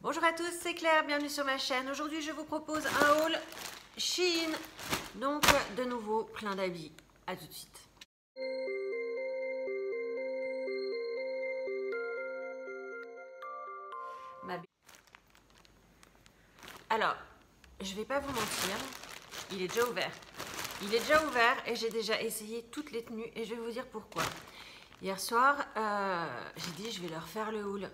Bonjour à tous, c'est Claire, bienvenue sur ma chaîne. Aujourd'hui, je vous propose un haul Shein. Donc, de nouveau, plein d'habits. À tout de suite. Alors, je vais pas vous mentir, il est déjà ouvert. Il est déjà ouvert et j'ai déjà essayé toutes les tenues et je vais vous dire pourquoi. Hier soir, j'ai dit je vais leur faire le haul.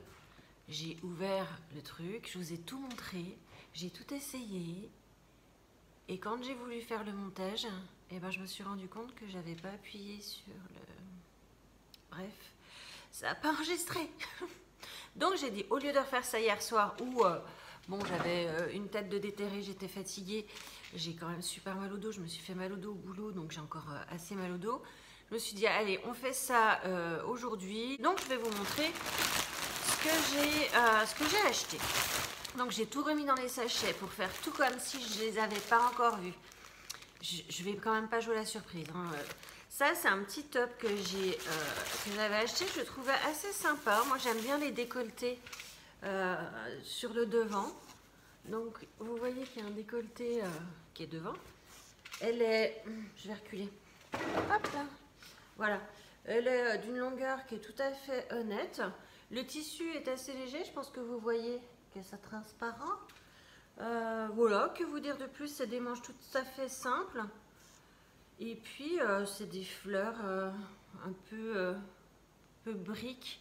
J'ai ouvert le truc, je vous ai tout montré, j'ai tout essayé. Et quand j'ai voulu faire le montage, eh ben, je me suis rendu compte que j'avais pas appuyé sur le... Bref, ça n'a pas enregistré. Donc j'ai dit, au lieu de refaire ça hier soir où bon, j'avais une tête de déterré, j'étais fatiguée, j'ai quand même super mal au dos, je me suis fait mal au dos au boulot, donc j'ai encore assez mal au dos. Je me suis dit, allez, on fait ça aujourd'hui. Donc je vais vous montrer ce que j'ai acheté. Donc j'ai tout remis dans les sachets pour faire tout comme si je les avais pas encore vus. Je vais quand même pas jouer la surprise. Hein. Ça c'est un petit top que j'avais acheté. Je le trouvais assez sympa. Moi j'aime bien les décolletés sur le devant. Donc vous voyez qu'il y a un décolleté qui est devant. Elle est, je vais reculer. Hop là. Voilà. Elle est d'une longueur qui est tout à fait honnête. Le tissu est assez léger. Je pense que vous voyez que c'est transparent. Voilà, que vous dire de plus, c'est des manches tout à fait simples. Et puis, c'est des fleurs un peu briques,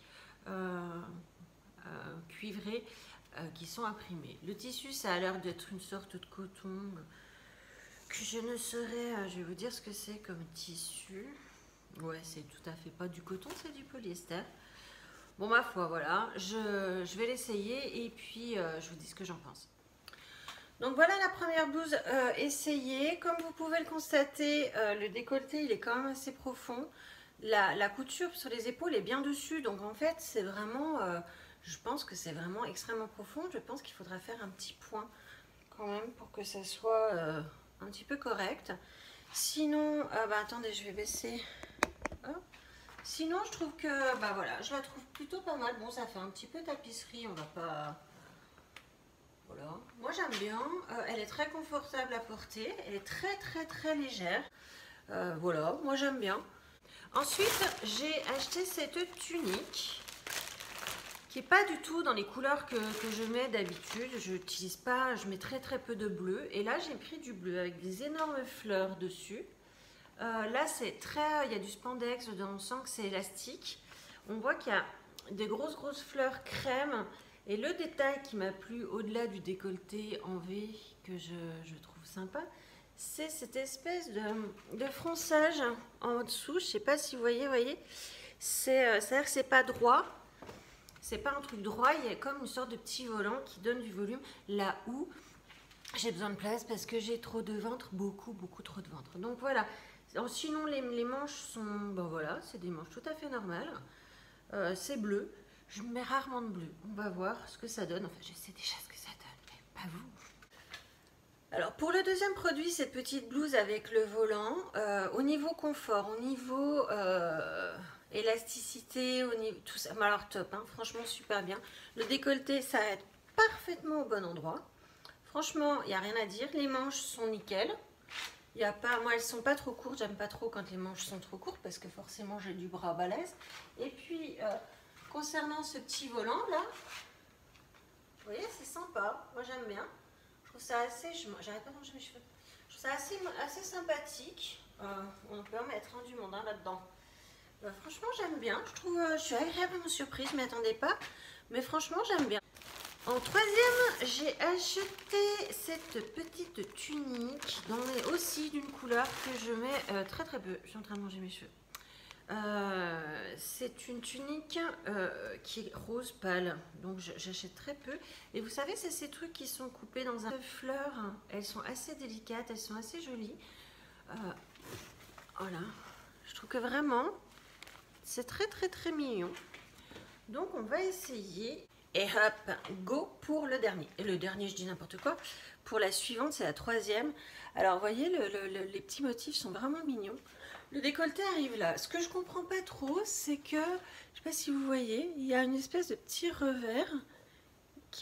cuivrées, qui sont imprimées. Le tissu, ça a l'air d'être une sorte de coton que je ne saurais, je vais vous dire ce que c'est comme tissu. Ouais, c'est tout à fait pas du coton, c'est du polyester. Bon, ma foi, voilà, je vais l'essayer et puis je vous dis ce que j'en pense. Donc voilà la première blouse essayée. Comme vous pouvez le constater, le décolleté il est quand même assez profond. La couture sur les épaules est bien dessus. Donc en fait c'est vraiment, je pense que c'est vraiment extrêmement profond. Je pense qu'il faudra faire un petit point quand même pour que ça soit un petit peu correct. Sinon, bah attendez, je vais baisser. Hop. Sinon je trouve que, bah voilà, je la trouve plutôt pas mal. Bon, ça fait un petit peu tapisserie, on va pas... Voilà, moi j'aime bien, elle est très confortable à porter, elle est très légère, voilà, moi j'aime bien. Ensuite j'ai acheté cette tunique qui est pas du tout dans les couleurs que je mets d'habitude, je n'utilise pas, je mets très peu de bleu et là j'ai pris du bleu avec des énormes fleurs dessus. Là c'est très, il y a du spandex dedans, on sent que c'est élastique, on voit qu'il y a des grosses fleurs crème. Et le détail qui m'a plu au-delà du décolleté en V que je trouve sympa, c'est cette espèce de fronçage en dessous. Je ne sais pas si vous voyez, c'est-à-dire que c'est pas droit, c'est pas un truc droit, il y a comme une sorte de petit volant qui donne du volume là où j'ai besoin de place parce que j'ai trop de ventre, beaucoup trop de ventre. Donc voilà, sinon les manches sont, bon voilà, c'est des manches tout à fait normales, c'est bleu. Je mets rarement de bleu. On va voir ce que ça donne. Enfin, je sais déjà ce que ça donne, mais pas vous. Alors, pour le deuxième produit, cette petite blouse avec le volant, au niveau confort, au niveau élasticité, au niveau tout ça, alors top, hein, franchement super bien. Le décolleté s'arrête parfaitement au bon endroit. Franchement, il n'y a rien à dire. Les manches sont nickel. Il y a pas, moi, elles sont pas trop courtes. J'aime pas trop quand les manches sont trop courtes parce que forcément, j'ai du bras balèze. Et puis... concernant ce petit volant là, vous voyez, c'est sympa, moi j'aime bien. Je trouve ça assez, j'arrête pas de manger mes cheveux. Je trouve ça assez sympathique. On peut en mettre du monde hein, là-dedans. Franchement, j'aime bien. Je suis agréablement surprise, je m'y attendais pas. Mais franchement, j'aime bien. En troisième, j'ai acheté cette petite tunique, dont est aussi d'une couleur que je mets très peu. Je suis en train de manger mes cheveux. C'est une tunique qui est rose pâle, donc j'achète très peu. Et vous savez, c'est ces trucs qui sont coupés dans un fleur. Elles sont assez délicates, elles sont assez jolies. Voilà, je trouve que vraiment c'est très mignon. Donc on va essayer. Et hop, go pour le dernier. Et le dernier, je dis n'importe quoi. Pour la suivante, c'est la troisième. Alors, vous voyez, les petits motifs sont vraiment mignons. Le décolleté arrive là. Ce que je comprends pas trop, c'est que, je sais pas si vous voyez, il y a une espèce de petit revers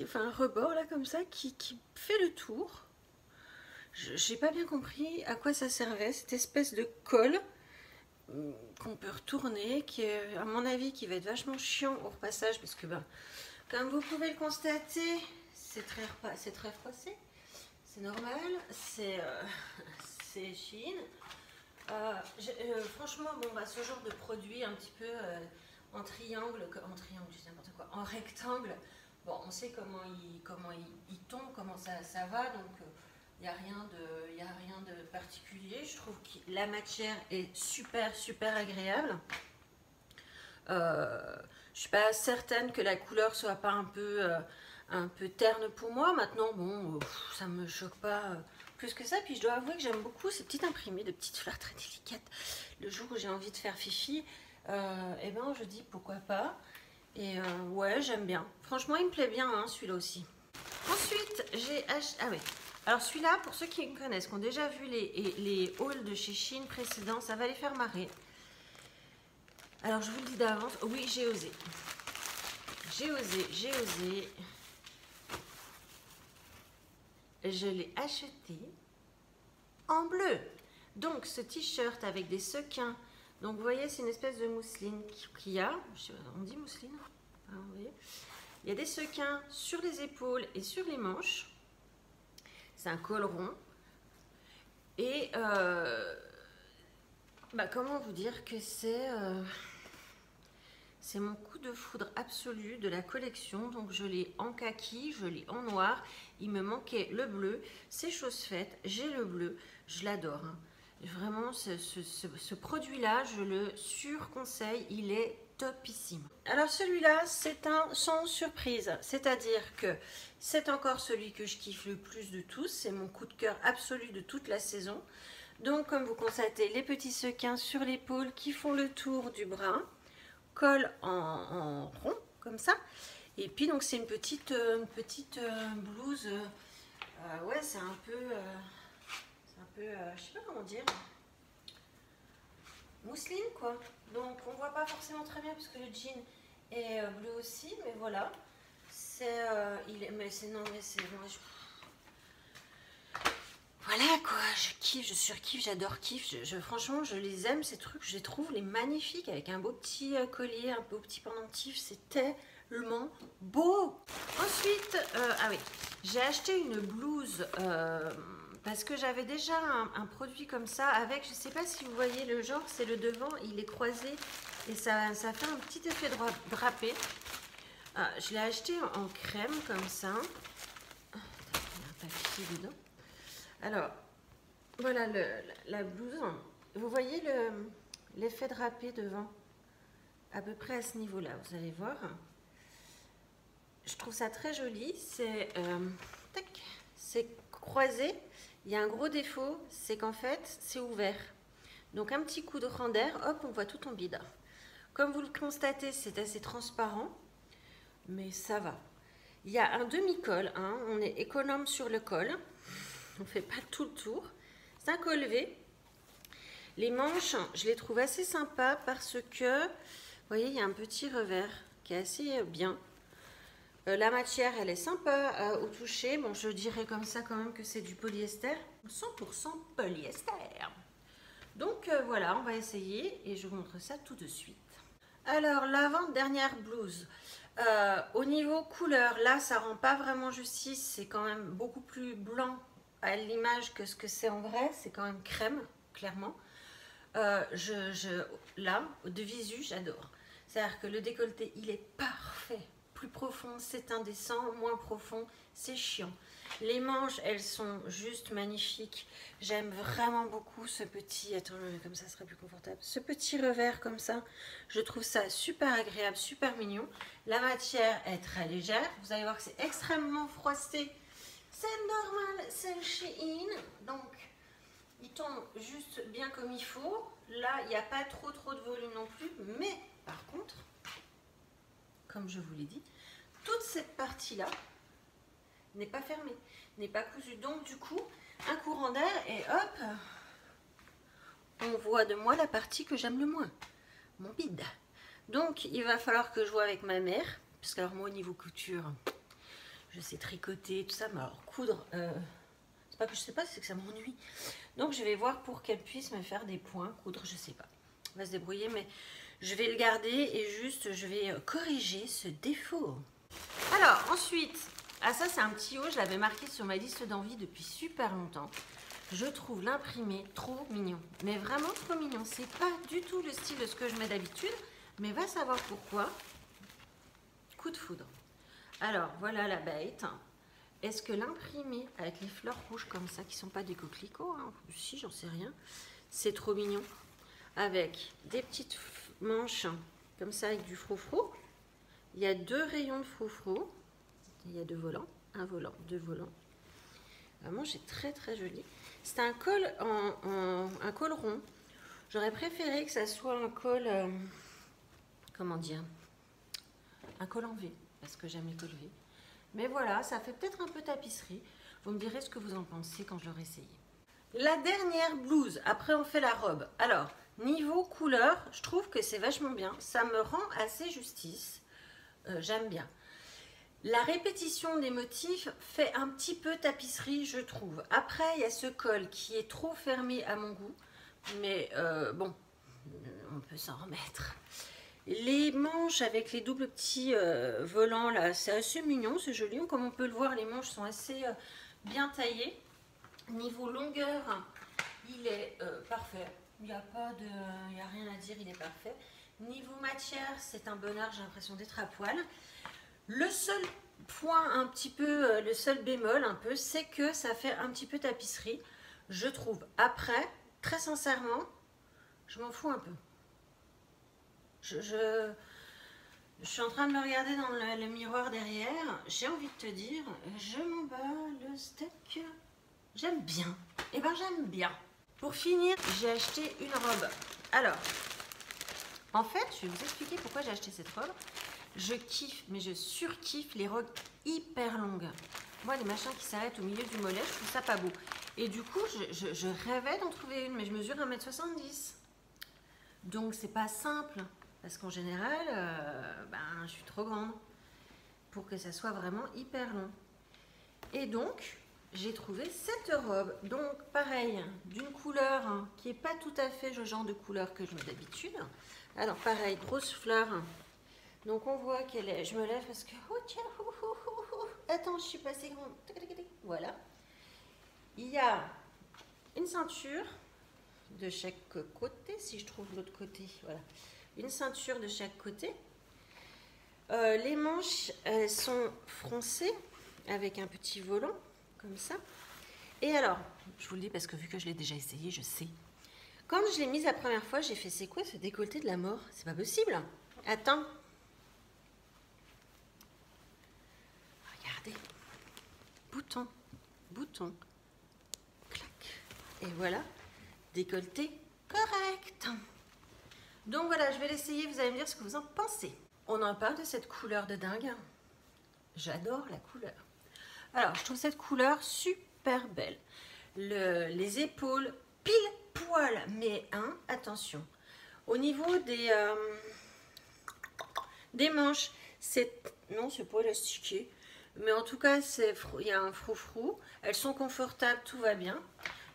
enfin un rebord là comme ça qui fait le tour. J'ai pas bien compris à quoi ça servait, cette espèce de colle qu'on peut retourner, qui est, à mon avis, qui va être vachement chiant au repassage, parce que, ben, comme vous pouvez le constater, c'est très froissé, c'est normal, c'est Shein. Franchement, bon, bah, ce genre de produit un petit peu en triangle, je dis n'importe quoi, en rectangle, bon, on sait comment il tombe, comment ça va, donc il n'y a rien de particulier. Je trouve que la matière est super agréable. Je suis pas certaine que la couleur soit pas un peu terne pour moi. Maintenant, bon, ça me choque pas plus que ça. Puis je dois avouer que j'aime beaucoup ces petites imprimées de petites fleurs très délicates. Le jour où j'ai envie de faire fifi, eh ben je dis pourquoi pas. Et ouais, j'aime bien. Franchement, il me plaît bien, hein, celui-là aussi. Ensuite, j'ai acheté... Ah oui. Alors celui-là, pour ceux qui me connaissent, qui ont déjà vu les hauls de chez Shein précédents, ça va les faire marrer. Alors je vous le dis d'avance, oui, j'ai osé. J'ai osé. Je l'ai acheté en bleu. Donc ce t-shirt avec des sequins. Donc vous voyez, c'est une espèce de mousseline qu'il y a. On dit mousseline, ah, vous voyez. Il y a des sequins sur les épaules et sur les manches. C'est un col rond. Et bah, comment vous dire que c'est mon coup de foudre absolu de la collection. Donc je l'ai en kaki, je l'ai en noir. Il me manquait le bleu. C'est chose faite. J'ai le bleu. Je l'adore. Hein. Vraiment, ce produit-là, je le surconseille. Il est topissime. Alors celui-là, c'est un sans surprise. C'est-à-dire que c'est encore celui que je kiffe le plus de tous. C'est mon coup de cœur absolu de toute la saison. Donc comme vous constatez, les petits sequins sur l'épaule qui font le tour du bras. Col en rond comme ça, et puis donc c'est une petite blouse, ouais, c'est un peu je sais pas comment dire, mousseline quoi, donc on voit pas forcément très bien parce que le jean est bleu aussi, mais voilà, c'est voilà quoi, je kiffe, je surkiffe, j'adore kiffe, franchement je les aime ces trucs, je les trouve les magnifiques avec un beau petit collier, un beau petit pendentif, c'est tellement beau. Ensuite, ah oui, j'ai acheté une blouse parce que j'avais déjà un produit comme ça avec, je sais pas si vous voyez le genre, c'est le devant, il est croisé et ça fait un petit effet drapé. Je l'ai acheté en crème comme ça. Il y a un papier dedans. Alors, voilà la blouse. Vous voyez l'effet drapé devant, à peu près à ce niveau-là, vous allez voir. Je trouve ça très joli. C'est croisé. Il y a un gros défaut, c'est qu'en fait, c'est ouvert. Donc un petit coup de rang d'air, hop, on voit tout en bide. Comme vous le constatez, c'est assez transparent, mais ça va. Il y a un demi-col, hein, on est économe sur le col. On ne fait pas tout le tour. C'est un col V. Les manches, je les trouve assez sympas parce que, vous voyez, il y a un petit revers qui est assez bien. La matière, elle est sympa au toucher. Bon, je dirais comme ça quand même que c'est du polyester. 100% polyester. Donc voilà, on va essayer et je vous montre ça tout de suite. Alors, l'avant-dernière blouse. Au niveau couleur, là, ça rend pas vraiment justice. C'est quand même beaucoup plus blanc à l'image que ce que c'est en vrai, c'est quand même crème, clairement. Là, de visu, j'adore. C'est-à-dire que le décolleté, il est parfait. Plus profond, c'est indécent. Moins profond, c'est chiant. Les manches, elles sont juste magnifiques. J'aime vraiment beaucoup ce petit... Attends, comme ça serait plus confortable. Ce petit revers comme ça, je trouve ça super agréable, super mignon. La matière est très légère. Vous allez voir que c'est extrêmement froissé. C'est normal, c'est Shein, donc il tombe juste bien comme il faut. Là, il n'y a pas trop de volume non plus, mais par contre, comme je vous l'ai dit, toute cette partie-là n'est pas fermée, n'est pas cousue. Donc du coup, un courant d'air et hop, on voit de moi la partie que j'aime le moins, mon bide. Donc il va falloir que je vois avec ma mère, parce que alors moi au niveau couture... je sais tricoter, tout ça, mais alors coudre, c'est pas que je sais pas, c'est que ça m'ennuie. Donc je vais voir pour qu'elle puisse me faire des points, coudre, je sais pas. On va se débrouiller, mais je vais le garder et juste je vais corriger ce défaut. Alors ensuite, ah ça c'est un petit haut, je l'avais marqué sur ma liste d'envie depuis super longtemps. Je trouve l'imprimé trop mignon, mais vraiment trop mignon. C'est pas du tout le style de ce que je mets d'habitude, mais va savoir pourquoi. Coup de foudre. Alors voilà la bête. Est-ce que l'imprimé avec les fleurs rouges comme ça, qui sont pas des coquelicots, hein, si j'en sais rien, c'est trop mignon. Avec des petites manches comme ça avec du froufrou. Il y a 2 rayons de froufrou. Il y a 2 volants, un volant, 2 volants. Vraiment, c'est très très joli. C'est un col un col rond. J'aurais préféré que ça soit un col, comment dire, un col en V, parce que j'aime les cols V. Mais voilà, ça fait peut-être un peu tapisserie. Vous me direz ce que vous en pensez quand je l'aurai essayé. La dernière blouse, après on fait la robe. Alors, niveau couleur, je trouve que c'est vachement bien. Ça me rend assez justice. J'aime bien. La répétition des motifs fait un petit peu tapisserie, je trouve. Après, il y a ce col qui est trop fermé à mon goût. Mais bon, on peut s'en remettre. Les manches avec les doubles petits volants, là, c'est assez mignon, c'est joli. Comme on peut le voir, les manches sont assez bien taillées. Niveau longueur, il est parfait. Il n'y a rien à dire, il est parfait. Niveau matière, c'est un bonheur, j'ai l'impression d'être à poil. Le seul point un petit peu, le seul bémol un peu, c'est que ça fait un petit peu tapisserie, je trouve. Après, très sincèrement, je m'en fous un peu. Je suis en train de me regarder dans le miroir derrière. J'ai envie de te dire, je m'en bats le steak. J'aime bien. Eh ben j'aime bien. Pour finir, j'ai acheté une robe. Alors, en fait, je vais vous expliquer pourquoi j'ai acheté cette robe. Je kiffe, mais je surkiffe les robes hyper longues. Moi, les machins qui s'arrêtent au milieu du mollet, je trouve ça pas beau. Et du coup, je rêvais d'en trouver une, mais je mesure 1,70 m. Donc, c'est pas simple. Parce qu'en général, je suis trop grande pour que ça soit vraiment hyper long. Et donc, j'ai trouvé cette robe. Donc, pareil, d'une couleur qui n'est pas tout à fait le genre de couleur que je mets d'habitude. Alors, pareil, grosse fleur. Donc, on voit qu'elle est... Je me lève parce que... Oh, tiens, attends, je suis passée grande. Voilà. Il y a une ceinture de chaque côté, si je trouve l'autre côté. Voilà. Une ceinture de chaque côté. Les manches, elles sont froncées avec un petit volant, comme ça. Et alors, je vous le dis parce que vu que je l'ai déjà essayé, je sais. Quand je l'ai mise la première fois, j'ai fait, c'est quoi ce décolleté de la mort? C'est pas possible. Attends. Regardez. Bouton, bouton, clac. Et voilà, décolleté correct. Donc voilà, je vais l'essayer, vous allez me dire ce que vous en pensez. On en parle de cette couleur de dingue. J'adore la couleur. Alors, je trouve cette couleur super belle. Les épaules, pile poil, mais attention. Au niveau des manches, non, c'est pas élastiqué. Mais en tout cas, il y a un froufrou. Elles sont confortables, tout va bien.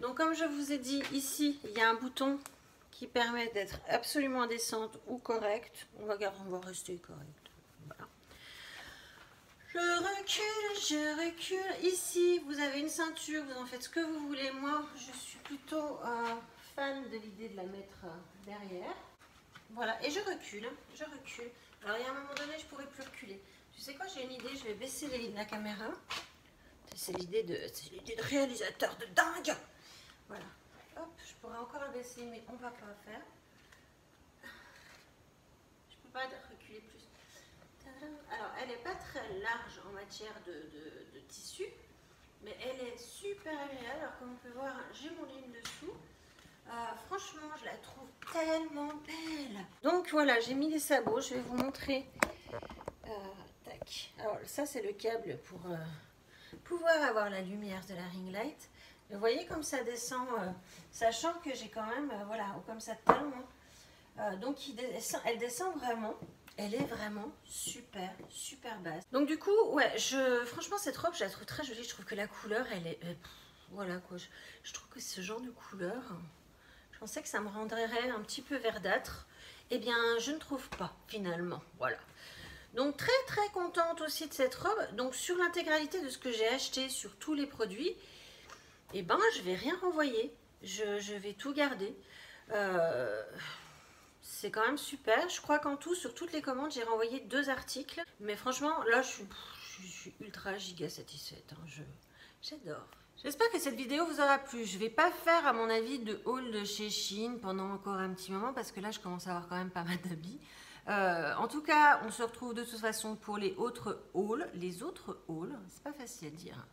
Donc, comme je vous ai dit, ici, il y a un bouton qui permet d'être absolument indécente ou correcte. On va rester correct. Voilà. Je recule. Ici, vous avez une ceinture, vous en faites ce que vous voulez. Moi, je suis plutôt fan de l'idée de la mettre derrière. Voilà, et je recule. Alors, il y a un moment donné, je ne pourrais plus reculer. Tu sais quoi, j'ai une idée, je vais baisser la caméra. C'est l'idée de réalisateur de dingue. Voilà. Hop, je pourrais encore la baisser, mais on ne va pas faire. Je ne peux pas reculer plus. Alors, elle n'est pas très large en matière de tissu, mais elle est super agréable. Alors, comme on peut voir, j'ai mon ligne dessous. Franchement, je la trouve tellement belle. Donc voilà, j'ai mis les sabots. Je vais vous montrer. Tac. Alors, ça, c'est le câble pour pouvoir avoir la lumière de la ring light. Vous voyez comme ça descend, sachant que j'ai quand même, voilà, comme ça de talon. Donc elle descend vraiment. Elle est vraiment super, super basse. Donc du coup, ouais, franchement cette robe, je la trouve très jolie. Je trouve que la couleur, elle est... voilà quoi, je trouve que ce genre de couleur, je pensais que ça me rendrait un petit peu verdâtre. Eh bien, je ne trouve pas, finalement. Voilà. Donc très très contente aussi de cette robe. Donc sur l'intégralité de ce que j'ai acheté sur tous les produits, eh ben je vais rien renvoyer. Je vais tout garder. C'est quand même super. Je crois qu'en tout, sur toutes les commandes, j'ai renvoyé 2 articles. Mais franchement, là, je suis ultra giga satisfaite. Hein. J'adore. J'espère que cette vidéo vous aura plu. Je vais pas faire, à mon avis, de haul de chez Shein pendant encore un petit moment parce que là, je commence à avoir quand même pas mal d'habits. En tout cas, on se retrouve de toute façon pour les autres hauls. Les autres hauls, c'est pas facile à dire.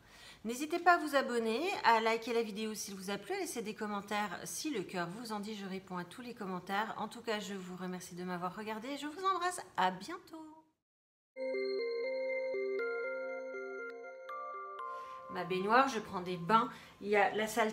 N'hésitez pas à vous abonner, à liker la vidéo s'il vous a plu, à laisser des commentaires si le cœur vous en dit. Je réponds à tous les commentaires. En tout cas, je vous remercie de m'avoir regardé. Je vous embrasse. À bientôt. Ma baignoire, je prends des bains. Il y a la salle